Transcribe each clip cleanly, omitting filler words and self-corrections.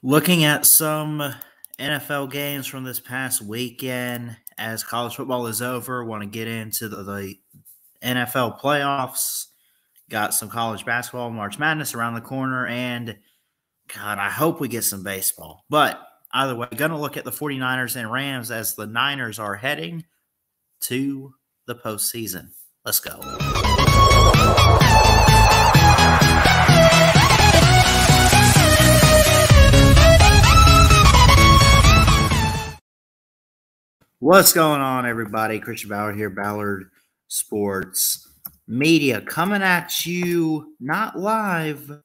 Looking at some NFL games from this past weekend, as college football is over, want to get into the NFL playoffs. Got some college basketball, March Madness around the corner, and God, I hope we get some baseball. But either way, going to look at the 49ers and Rams as the Niners are heading to the postseason. Let's go. What's going on, everybody? Christian Ballard here, Ballard Sports Media, coming at you not live,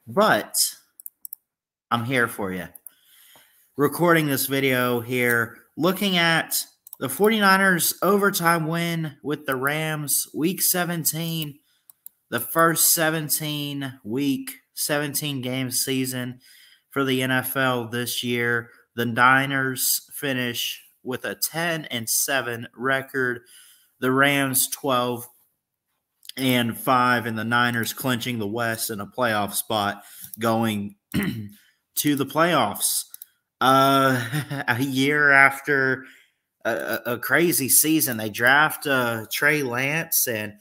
but I'm here for you. Recording this video here, looking at the 49ers overtime win with the Rams, Week 17, the first 17-week, 17-game season for the NFL this year. The Niners finish with a 10-7 record, the Rams 12-5, and the Niners clinching the West in a playoff spot going to the playoffs. A year after a crazy season, they draft Trey Lance, and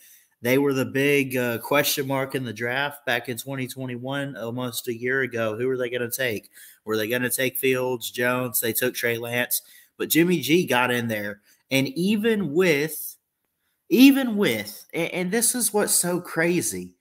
they were the big question mark in the draft back in 2021, almost a year ago. Who were they going to take? Were they going to take Fields, Jones? They took Trey Lance. But Jimmy G got in there. And even with, and this is what's so crazy,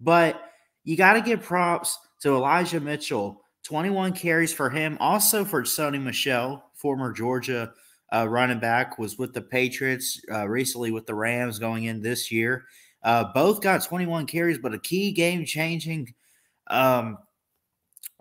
but you got to give props to Elijah Mitchell. 21 carries for him. Also for Sony Michel, former Georgia running back, was with the Patriots, recently with the Rams going in this year. Both got 21 carries, but a key game-changing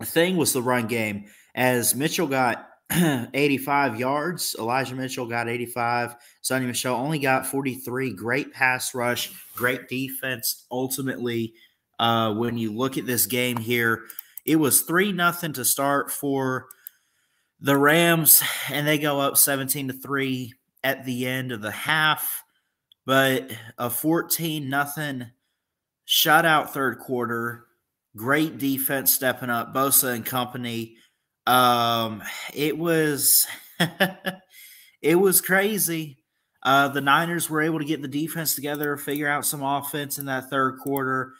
thing was the run game, as Mitchell got 85 yards. Elijah Mitchell got 85. Sony Michel only got 43. Great pass rush, great defense. Ultimately, when you look at this game here, it was 3-0 to start for the Rams, and they go up 17-3 at the end of the half. But a 14-0 shutout third quarter. Great defense stepping up, Bosa and company. It was it was crazy. The Niners were able to get the defense together, figure out some offense in that third quarter.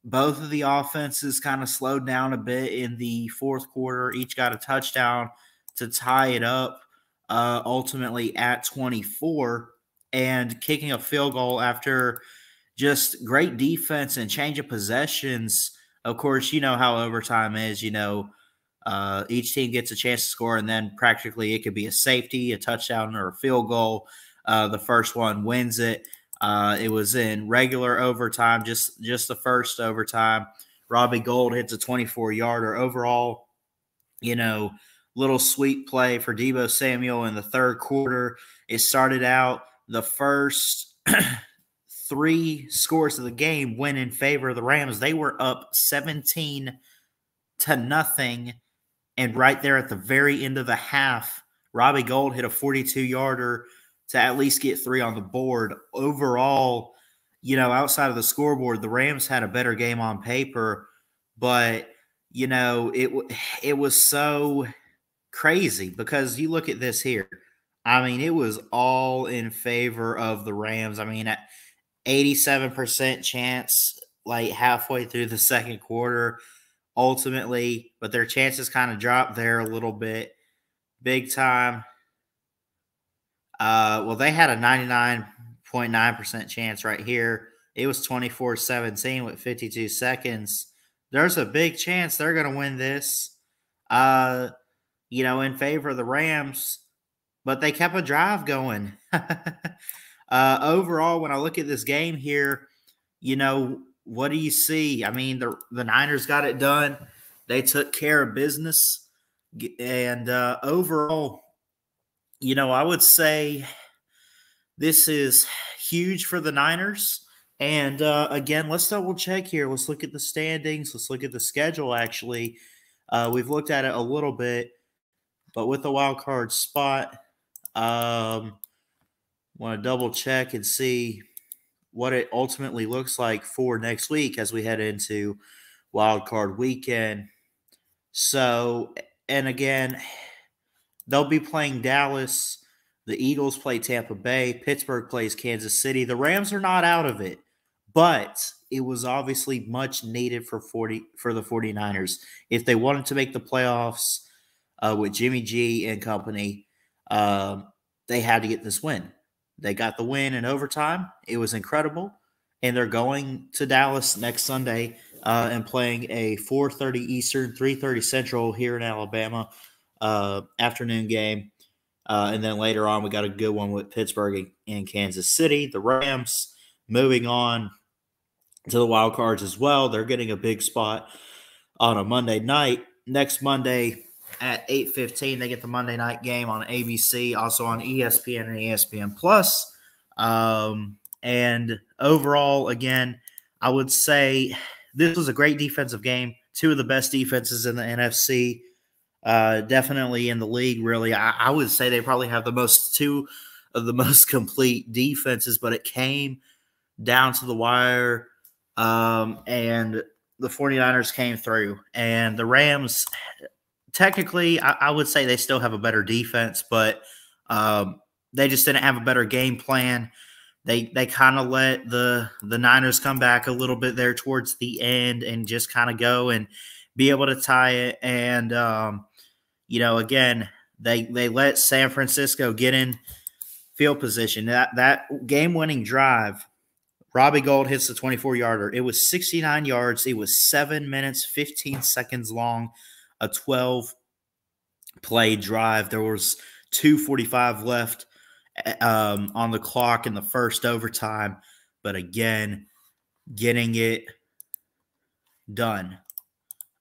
Both of the offenses kind of slowed down a bit in the fourth quarter. Each got a touchdown to tie it up, ultimately at 24, and kicking a field goal after just great defense and change of possessions. Of course, you know how overtime is, each team gets a chance to score, and then practically it could be a safety, a touchdown, or a field goal. The first one wins it. It was in regular overtime, just the first overtime. Robbie Gould hits a 24-yarder. Overall, little sweet play for Deebo Samuel in the third quarter. It started out the first three scores of the game went in favor of the Rams. They were up 17-0. And right there at the very end of the half, Robbie Gould hit a 42-yarder to at least get 3 on the board. Overall, outside of the scoreboard, the Rams had a better game on paper. But, it was so crazy because you look at this here. I mean, it was all in favor of the Rams. I mean, at 87% chance, like halfway through the second quarter, ultimately, but their chances kind of dropped there a little bit, big time. Well, they had a 99.9% chance right here. It was 24-17 with 52 seconds. There's a big chance they're going to win this, in favor of the Rams, but they kept a drive going. Overall, when I look at this game here, what do you see? I mean, the Niners got it done. They took care of business. And overall, I would say this is huge for the Niners. And again, let's double check here. Let's look at the standings. Let's look at the schedule, actually. We've looked at it a little bit, but with the wild card spot, want to double check and see what it ultimately looks like for next week as we head into wild card weekend. So, and again, they'll be playing Dallas. The Eagles play Tampa Bay. Pittsburgh plays Kansas City. The Rams are not out of it, but it was obviously much needed for the 49ers. If they wanted to make the playoffs with Jimmy G and company, they had to get this win. They got the win in overtime. It was incredible. And they're going to Dallas next Sunday and playing a 4:30 Eastern, 3:30 Central here in Alabama afternoon game. And then later on, we got a good one with Pittsburgh and Kansas City. The Rams moving on to the wild cards as well. They're getting a big spot on a Monday night. Next Monday at 8:15, they get the Monday night game on ABC, also on ESPN and ESPN Plus. And overall, again, I would say this was a great defensive game. Two of the best defenses in the NFC. Definitely in the league, really. I would say they probably have two of the most complete defenses, but it came down to the wire, and the 49ers came through. And the Rams, technically, I would say they still have a better defense, but they just didn't have a better game plan. They kind of let the Niners come back a little bit there towards the end and just kind of go and be able to tie it. And again, they let San Francisco get in field position. That game-winning drive, Robbie Gould hits the 24-yarder. It was 69 yards. It was 7 minutes, 15 seconds long, a 12-play drive. There was 2:45 left on the clock in the first overtime. But again, getting it done.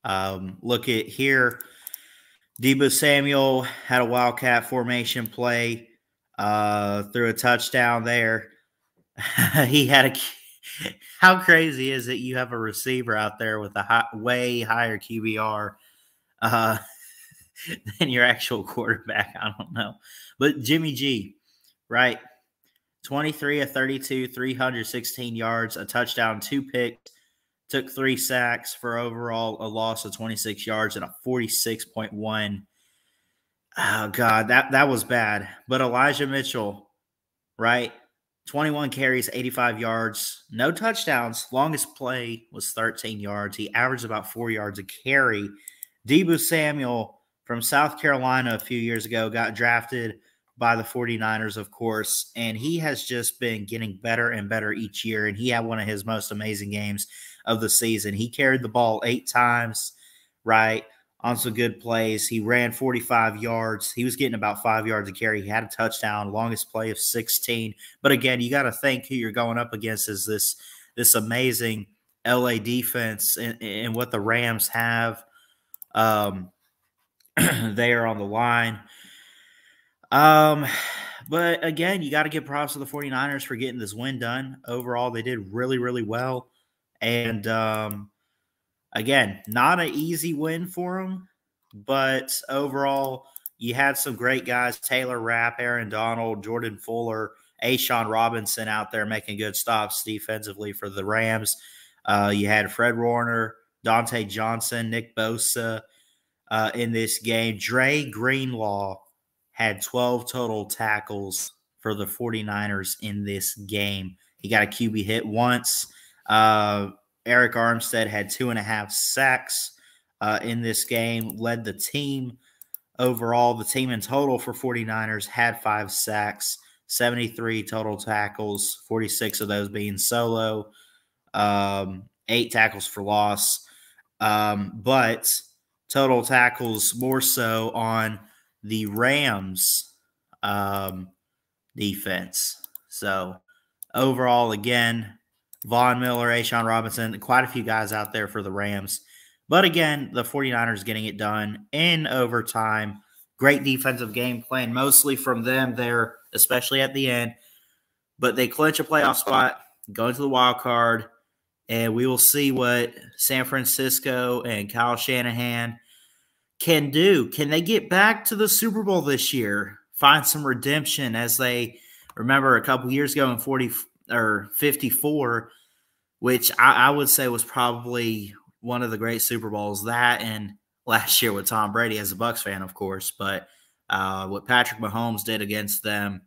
Look at here. Deebo Samuel had a wildcat formation play, threw a touchdown there. He had how crazy is it you have a receiver out there with a way higher QBR than your actual quarterback? I don't know. But Jimmy G, right? 23 of 32, 316 yards, a touchdown, 2 picks, took 3 sacks for overall a loss of 26 yards and a 46.1. Oh, God, that was bad. But Elijah Mitchell, right? 21 carries, 85 yards, no touchdowns. Longest play was 13 yards. He averaged about 4 yards a carry. Deebo Samuel from South Carolina a few years ago got drafted by the 49ers, of course, and he has just been getting better and better each year, and he had one of his most amazing games of the season. He carried the ball 8 times, right, on some good plays. He ran 45 yards. He was getting about 5 yards a carry. He had a touchdown, longest play of 16. But again, you got to think who you're going up against is this amazing LA defense and what the Rams have there on the line. But again, you got to give props to the 49ers for getting this win done. Overall, they did really, really well. And again, not an easy win for them, but overall, you had some great guys: Taylor Rapp, Aaron Donald, Jordan Fuller, A'Shawn Robinson out there making good stops defensively for the Rams. You had Fred Warner, Dante Johnson, Nick Bosa in this game. Dre Greenlaw had 12 total tackles for the 49ers in this game. He got a QB hit once. Eric Armstead had 2.5 sacks in this game, led the team overall. The team in total for 49ers had 5 sacks, 73 total tackles, 46 of those being solo, 8 tackles for loss. But total tackles more so on the Rams defense. So overall, again, Von Miller, A'Shawn Robinson, quite a few guys out there for the Rams. But again, the 49ers getting it done in overtime. Great defensive game plan, mostly from them there, especially at the end. But they clinch a playoff spot, go into the wild card, and we will see what San Francisco and Kyle Shanahan can do. Can they get back to the Super Bowl this year? Find some redemption, as they remember a couple years ago in 54, which I would say was probably one of the great Super Bowls. That and last year with Tom Brady as a Bucs fan, of course. But what Patrick Mahomes did against them,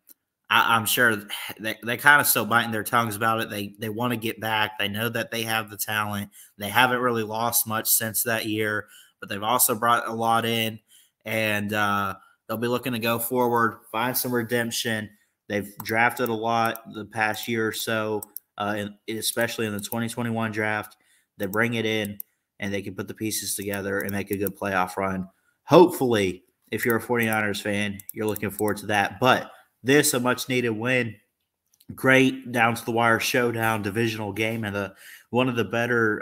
I'm sure they kind of still biting their tongues about it. They want to get back. They know that they have the talent. They haven't really lost much since that year, but they've also brought a lot in, and they'll be looking to go forward, find some redemption. They've drafted a lot the past year or so, especially in the 2021 draft. They bring it in, and they can put the pieces together and make a good playoff run. Hopefully, if you're a 49ers fan, you're looking forward to that. But this, a much-needed win, great down-to-the-wire showdown divisional game, and one of the better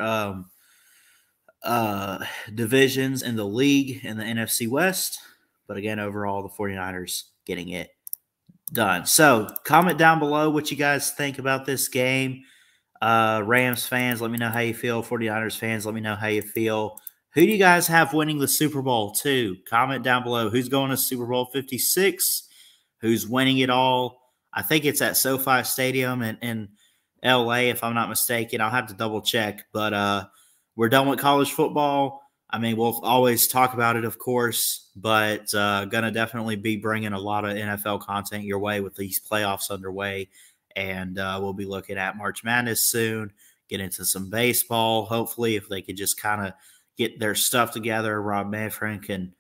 divisions in the league in the NFC West. But again, overall, the 49ers getting it done. So comment down below what you guys think about this game. Rams fans, let me know how you feel. 49ers fans, let me know how you feel. Who do you guys have winning the Super Bowl too? Comment down below. Who's going to Super Bowl 56? Who's winning it all? I think it's at SoFi Stadium in LA, if I'm not mistaken. I'll have to double check. But we're done with college football. I mean, we'll always talk about it, of course, but going to definitely be bringing a lot of NFL content your way with these playoffs underway. And we'll be looking at March Madness soon, get into some baseball. Hopefully, if they could just kind of get their stuff together, Rob Manfred can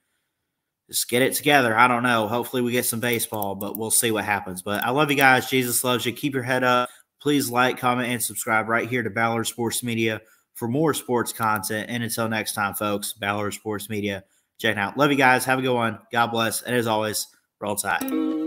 just get it together. I don't know. Hopefully we get some baseball, but we'll see what happens. But I love you guys. Jesus loves you. Keep your head up. Please like, comment, and subscribe right here to Ballard Sports Media for more sports content. And until next time, folks, Ballard Sports Media, check it out. Love you guys. Have a good one. God bless. And as always, roll tide.